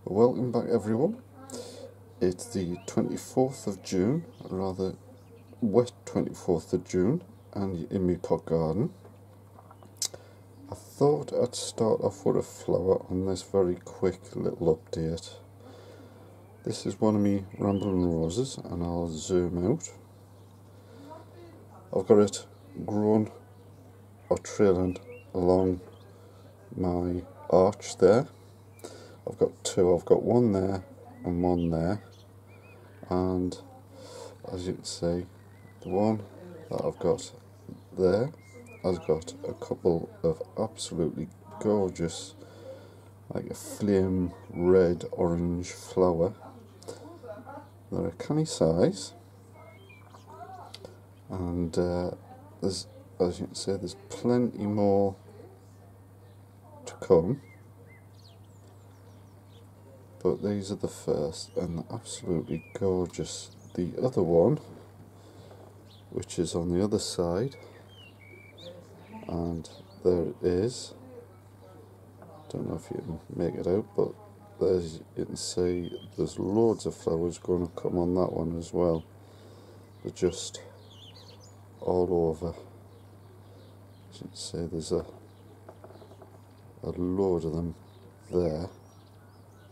Welcome back everyone. It's the 24th of June, a rather wet 24th of June, and in my pot garden. I thought I'd start off with a flower on this very quick little update. This is one of my rambling roses, and I'll zoom out. I've got it grown or trailing along my arch there. I've got two. I've got one there and one there, and as you can see, the one that I've got there has got a couple of absolutely gorgeous, like a flame red orange flower. They're a canny size, and there's, as you can see, there's plenty more to come. But these are the first, and they're absolutely gorgeous. The other one, which is on the other side, and there it is. Don't know if you can make it out, but there's, you can see there's loads of flowers going to come on that one as well. They're just all over. As you can see, there's a load of them there,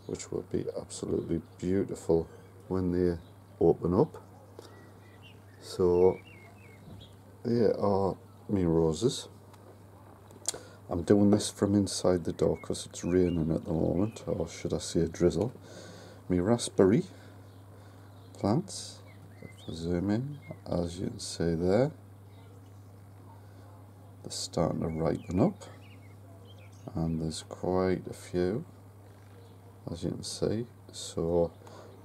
which would be absolutely beautiful when they open up. So here are my roses. I'm doing this from inside the door because it's raining at the moment, or should I say a drizzle. My raspberry plants, if I zoom in, as you can see there, they're starting to ripen up, and there's quite a few, as you can see. So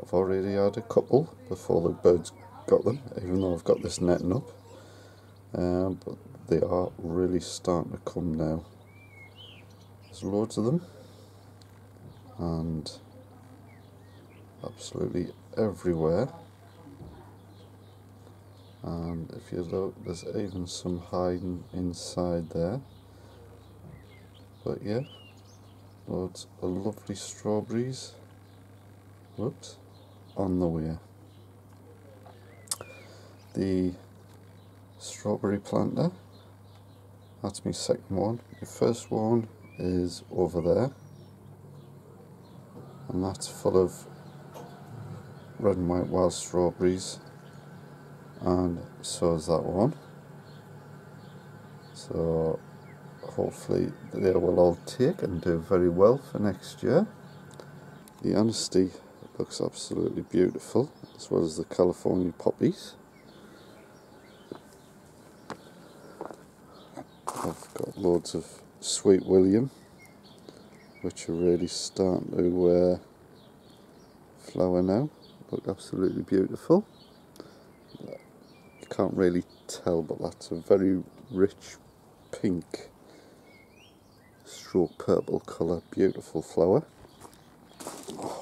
I've already had a couple before the birds got them, even though I've got this netting up, but they are really starting to come now. There's loads of them, and absolutely everywhere. And if you look, there's even some hiding inside there. But yeah, loads of lovely strawberries, whoops, on the way. The strawberry planter, that's my second one. The first one is over there, and that's full of red and white wild strawberries, and so is that one. So hopefully they will all take and do very well for next year. The honesty looks absolutely beautiful, as well as the California poppies. I've got loads of Sweet William, which are really starting to flower now. Look absolutely beautiful. You can't really tell, but that's a very rich pink stroke purple colour, beautiful flower.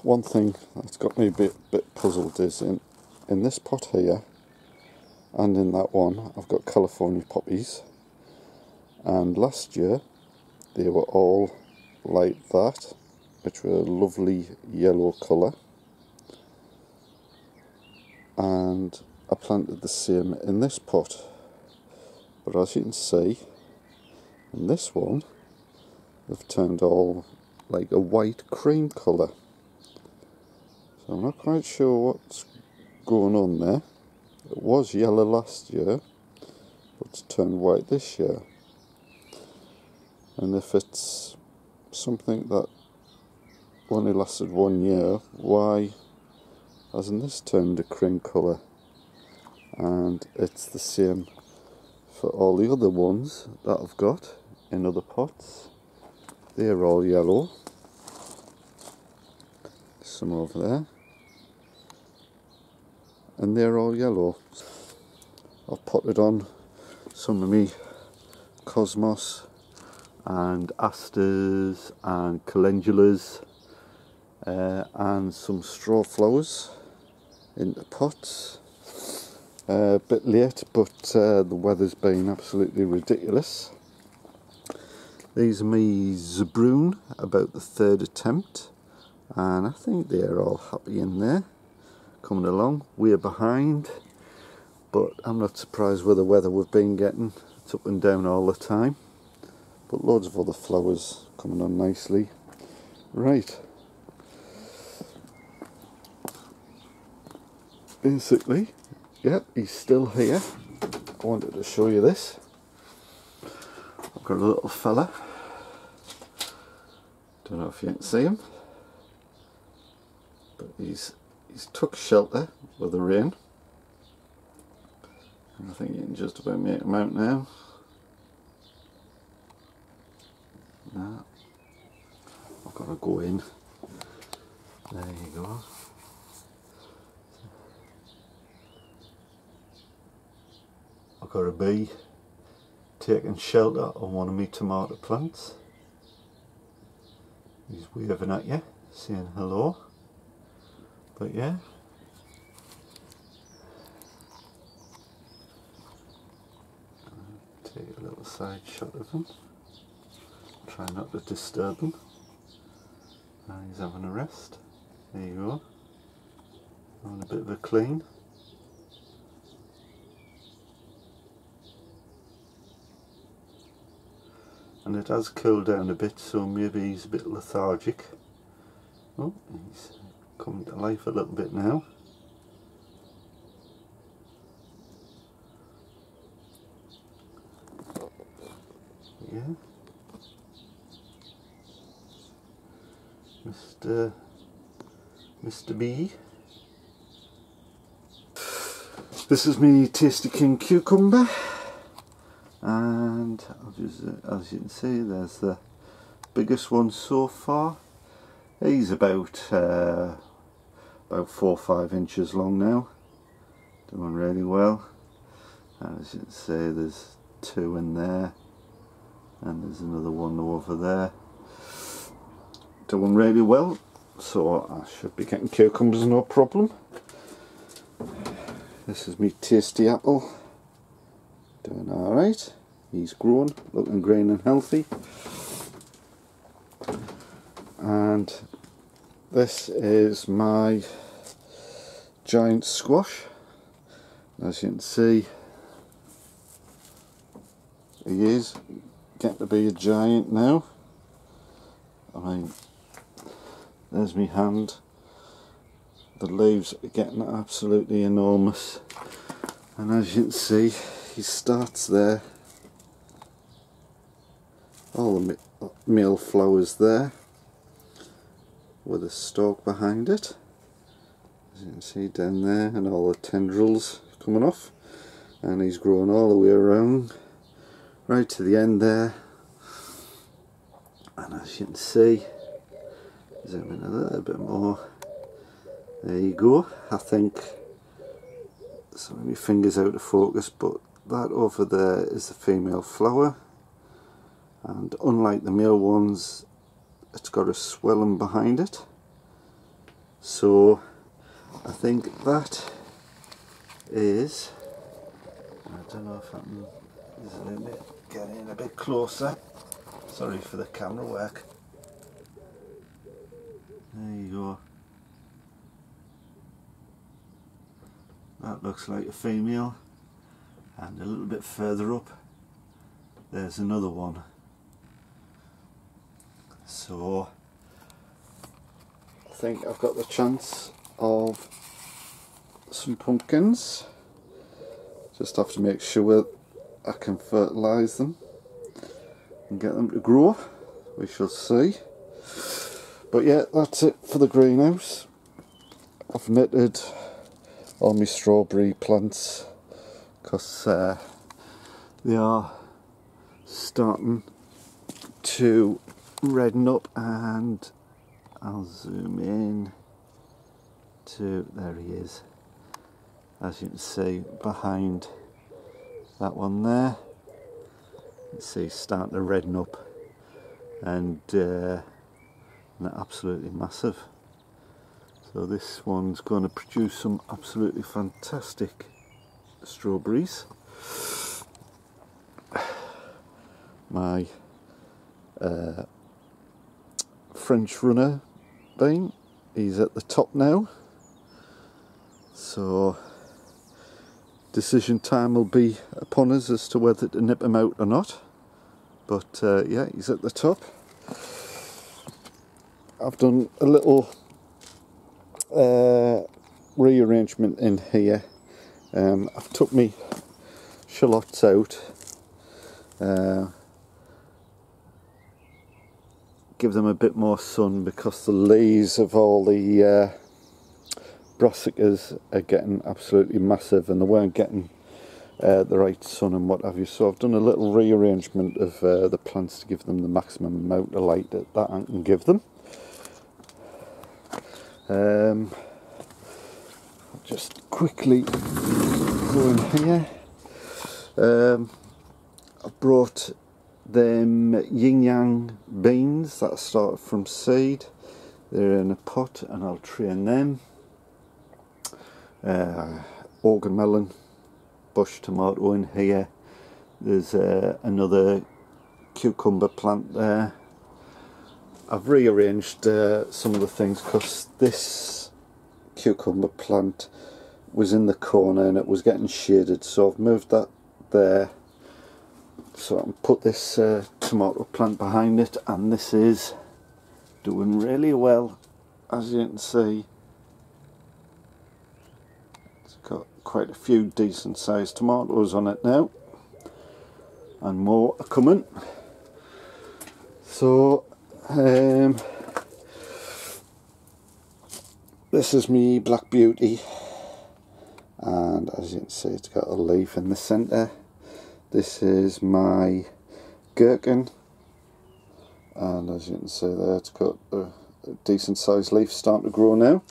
One thing that's got me a bit puzzled is in this pot here and in that one I've got California poppies, and last year they were all like that, which were a lovely yellow colour, and I planted the same in this pot, but as you can see in this one they've turned all like a white cream colour. So I'm not quite sure what's going on there. It was yellow last year, but it's turned white this year. And if it's something that only lasted 1 year, why hasn't this turned a cream colour? And it's the same for all the other ones that I've got in other pots. They're all yellow. Some over there, and they're all yellow. I've potted on some of me cosmos and asters and calendulas and some straw flowers into pots. A bit late, but the weather's been absolutely ridiculous. These are me Zabroon, about the third attempt. and I think they're all happy in there, coming along. We're behind, but I'm not surprised with the weather we've been getting. It's up and down all the time, but loads of other flowers coming on nicely. Right, basically, yep, he's still here. I wanted to show you this. I've got a little fella, don't know if you can see him, but he's took shelter with the rain, and I think you can just about make him out now. Now I've got to go in. There you go. I've got a bee taking shelter on one of my tomato plants. He's waving at you, saying hello. But yeah, take a little side shot of him. Try not to disturb him. He's having a rest. There you go. Having a bit of a clean. And it has cooled down a bit, so maybe he's a bit lethargic. Oh, he's coming to life a little bit now. Yeah. Mr. B. This is me Tasty King cucumber, and as you can see, there's the biggest one so far. He's about 4 or 5 inches long now, doing really well. And as you can see, there's 2 in there, and there's another one over there, doing really well. So I should be getting cucumbers no problem. This is me Tasty apple, doing alright. He's grown, looking green and healthy. And this is my giant squash. As you can see, he is getting to be a giant now. I mean, there's my hand. The leaves are getting absolutely enormous, and as you can see, he starts there. All the male flowers there, with a stalk behind it, as you can see down there, and all the tendrils coming off, and he's growing all the way around right to the end there. And as you can see, zoom in a little bit more, there you go. I think some of my fingers out of focus, but that over there is the female flower, and unlike the male ones, it's got a swelling behind it. So I think that is, I don't know if I can zoom it, get in a bit closer. Sorry for the camera work. There you go. That looks like a female, and a little bit further up there's another one. So I think I've got the chance of some pumpkins. Just have to make sure I can fertilise them and get them to grow. We shall see. But yeah, that's it for the greenhouse. I've knitted all my strawberry plants because they are starting to redden up, and I'll zoom in to, there he is, as you can see behind that one there. You can see starting to redden up, and they're absolutely massive. So this one's going to produce some absolutely fantastic strawberries. My French runner bean he's at the top now, so decision time will be upon us as to whether to nip him out or not. But yeah, he's at the top. I've done a little rearrangement in here. I've took me shallots out, give them a bit more sun because the leaves of all the brassicas are getting absolutely massive and they weren't getting the right sun and what have you. So I've done a little rearrangement of the plants to give them the maximum amount of light that I can give them. I'll just quickly go in here. I've brought them yin yang beans that I started from seed. They're in a pot and I'll train them. Organ melon, bush tomato in here. There's another cucumber plant there. I've rearranged some of the things because this cucumber plant was in the corner and it was getting shaded, so I've moved that there so I can put this tomato plant behind it, and this is doing really well, as you can see. It's got quite a few decent sized tomatoes on it now, and more are coming. So this is me Black Beauty, and as you can see it's got a leaf in the centre. This is my gherkin, and as you can see there it's got a decent sized leaf starting to grow now.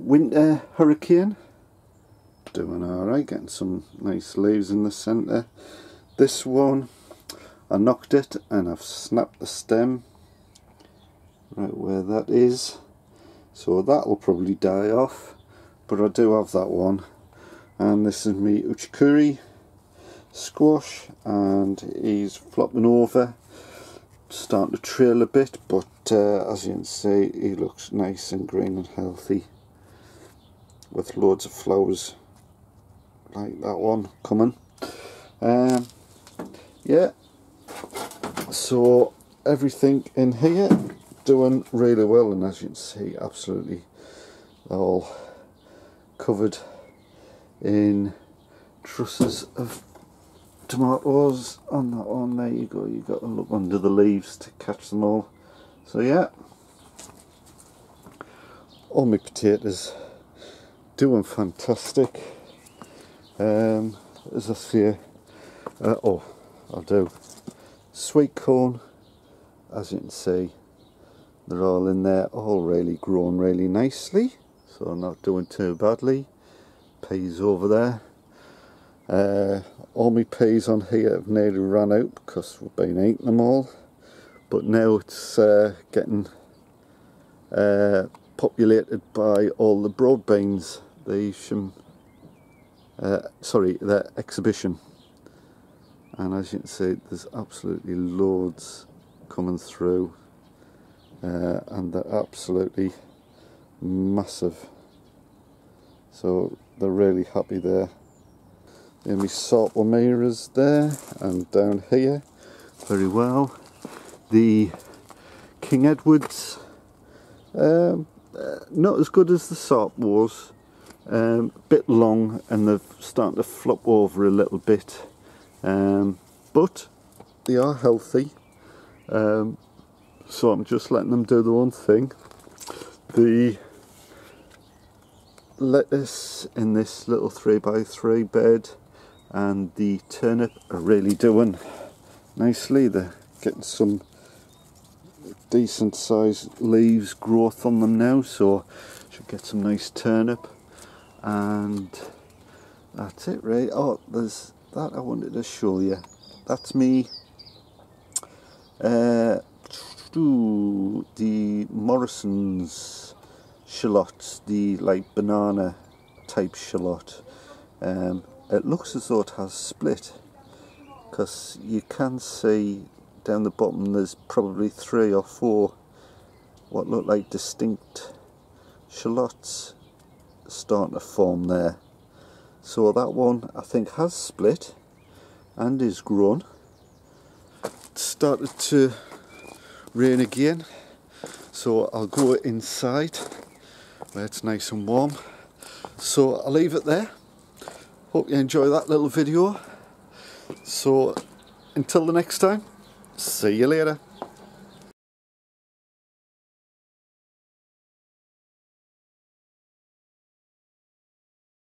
Winter hurricane, doing alright, getting some nice leaves in the centre. This one, I knocked it and I've snapped the stem right where that is, so that will probably die off, but I do have that one. And this is me uchikuri squash, and he's flopping over, starting to trail a bit, but as you can see he looks nice and green and healthy with loads of flowers like that one coming. Yeah, so everything in here doing really well, and as you can see absolutely all covered in trusses of tomatoes on that one. There you go, you've got to look under the leaves to catch them all. So yeah, all my potatoes doing fantastic. As I say, oh, I'll do sweet corn. As you can see, they're all in there, all really grown really nicely, so I'm not doing too badly. Peas over there. All my peas on here have nearly run out because we've been eating them all, but now it's getting populated by all the broad beans, the exhibition, and as you can see there's absolutely loads coming through, and they're absolutely massive, so they're really happy there. And my salt mirrors there, and down here very well the King Edwards, not as good as the salt was, bit long and they're starting to flop over a little bit, but they are healthy, so I'm just letting them do their own thing. The lettuce in this little 3x3 bed and the turnip are really doing nicely. They're getting some decent sized leaves growth on them now, so should get some nice turnip. And that's it really. Oh, there's that I wanted to show you. That's me the Morrison's shallots, the like banana type shallot. It looks as though it has split, because you can see down the bottom there's probably 3 or 4 what look like distinct shallots starting to form there. So that one I think has split and is grown. It started to rain again, so I'll go inside where it's nice and warm. So I'll leave it there. Hope you enjoy that little video. So until the next time, see you later.